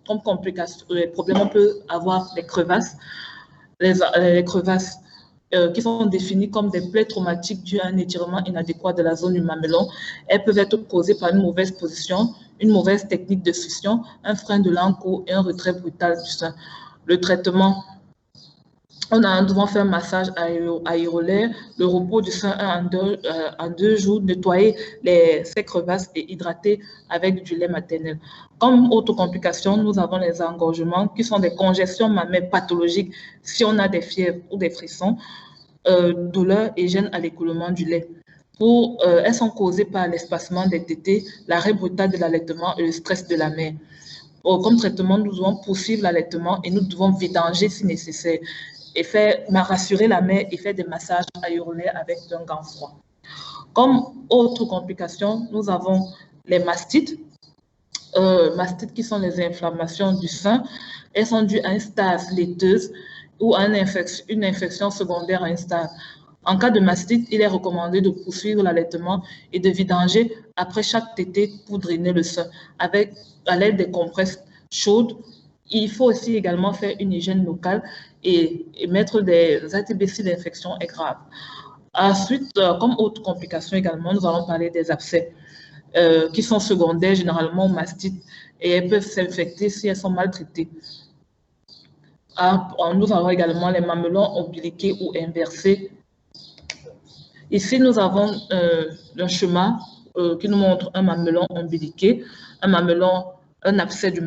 comme complication, les problèmes, on peut avoir les crevasses. Les crevasses qui sont définies comme des plaies traumatiques dues à un étirement inadéquat de la zone du mamelon. Elles peuvent être causées par une mauvaise position, une mauvaise technique de succion, un frein de l'anco et un retrait brutal du sein. Le traitement, on a devant faire un massage aérolaire, le repos du sein en 2 jours, nettoyer ces crevasses et hydrater avec du lait maternel. Comme autre complication, nous avons les engorgements qui sont des congestions mammaires pathologiques si on a des fièvres ou des frissons, douleurs et gêne à l'écoulement du lait. Elles sont causées par l'espacement des tétés, l'arrêt brutal de l'allaitement et le stress de la mère. Comme traitement, nous devons poursuivre l'allaitement et nous devons vidanger si nécessaire et rassurer la mère et faire des massages aérolaires avec un gant froid. Comme autre complication, nous avons les mastites. Mastites qui sont les inflammations du sein. Elles sont dues à une stase laiteuse ou à une infection secondaire à une stase. En cas de mastite, il est recommandé de poursuivre l'allaitement et de vidanger après chaque tétée pour drainer le sein à l'aide des compresses chaudes. Il faut aussi également faire une hygiène locale et mettre des antibacilles d'infection est grave. Ensuite, comme autre complication également, nous allons parler des abcès qui sont secondaires généralement aux mastites et elles peuvent s'infecter si elles sont maltraitées. Nous avons également les mamelons ombiliqués ou inversés. Ici, nous avons un schéma qui nous montre un mamelon ombiliqué, un abcès du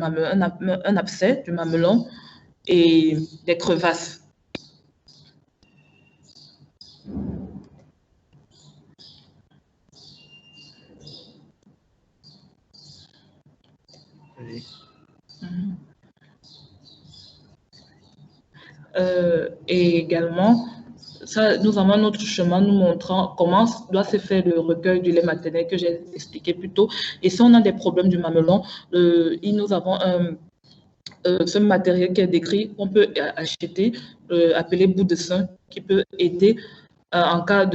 mamelon et des crevasses. Et également, nous avons un autre chemin nous montrant comment doit se faire le recueil du lait maternel que j'ai expliqué plus tôt. Et si on a des problèmes du mamelon, nous avons ce matériel qui est décrit, on peut acheter, appelé bout de sein, qui peut aider en cas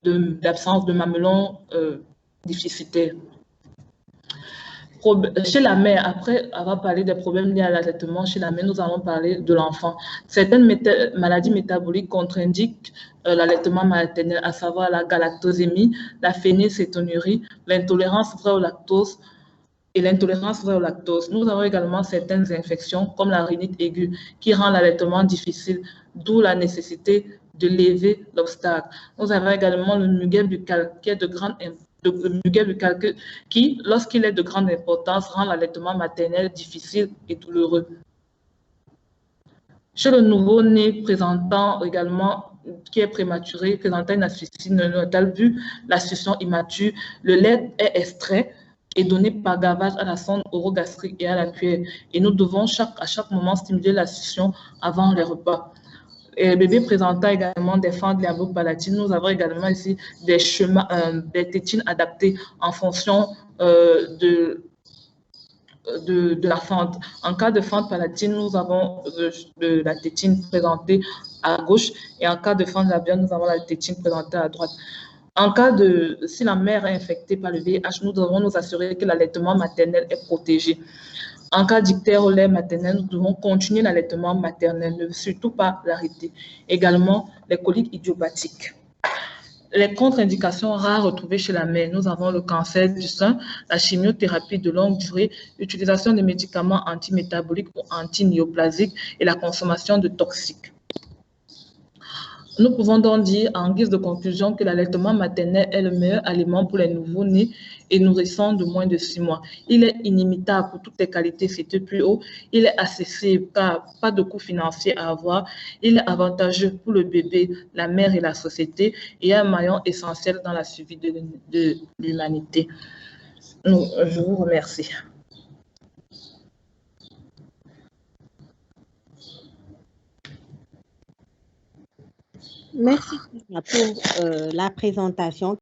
d'absence de mamelon déficitaire. Chez la mère, après avoir parlé des problèmes liés à l'allaitement, chez la mère, nous allons parler de l'enfant. Certaines maladies métaboliques contre-indiquent l'allaitement maternel, à savoir la galactosémie, la phénylcétonurie, l'intolérance vraie au lactose et l'intolérance vraie au lactose. Nous avons également certaines infections, comme la rhinite aiguë, qui rend l'allaitement difficile, d'où la nécessité de lever l'obstacle. Nous avons également le muguet buccal, qui est de grande importance. Le muguet buccal qui, lorsqu'il est de grande importance, rend l'allaitement maternel difficile et douloureux. Chez le nouveau-né présentant également, qui est prématuré, présentant une asphyxie néonatale vu la succion immature, le lait est extrait et donné par gavage à la sonde orogastrique et à la cuillère. Et nous devons à chaque moment stimuler la succion avant les repas. Et le bébé présentant également des fentes palatines, nous avons également ici des tétines adaptées en fonction de la fente. En cas de fente palatine, nous avons la tétine présentée à gauche et en cas de fente labiale, nous avons la tétine présentée à droite. Si la mère est infectée par le VIH, nous devons nous assurer que l'allaitement maternel est protégé. En cas d'ictère au lait maternel, nous devons continuer l'allaitement maternel, ne surtout pas l'arrêter. Également, les coliques idiopathiques. Les contre-indications rares retrouvées chez la mère, nous avons le cancer du sein, la chimiothérapie de longue durée, l'utilisation de médicaments antimétaboliques ou antinéoplasiques et la consommation de toxiques. Nous pouvons donc dire, en guise de conclusion, que l'allaitement maternel est le meilleur aliment pour les nouveaux-nés et nourrissants de moins de 6 mois. Il est inimitable pour toutes les qualités citées plus haut. Il est accessible car pas de coût financier à avoir. Il est avantageux pour le bébé, la mère et la société et un maillon essentiel dans la survie de l'humanité. Je vous remercie. Merci pour la présentation.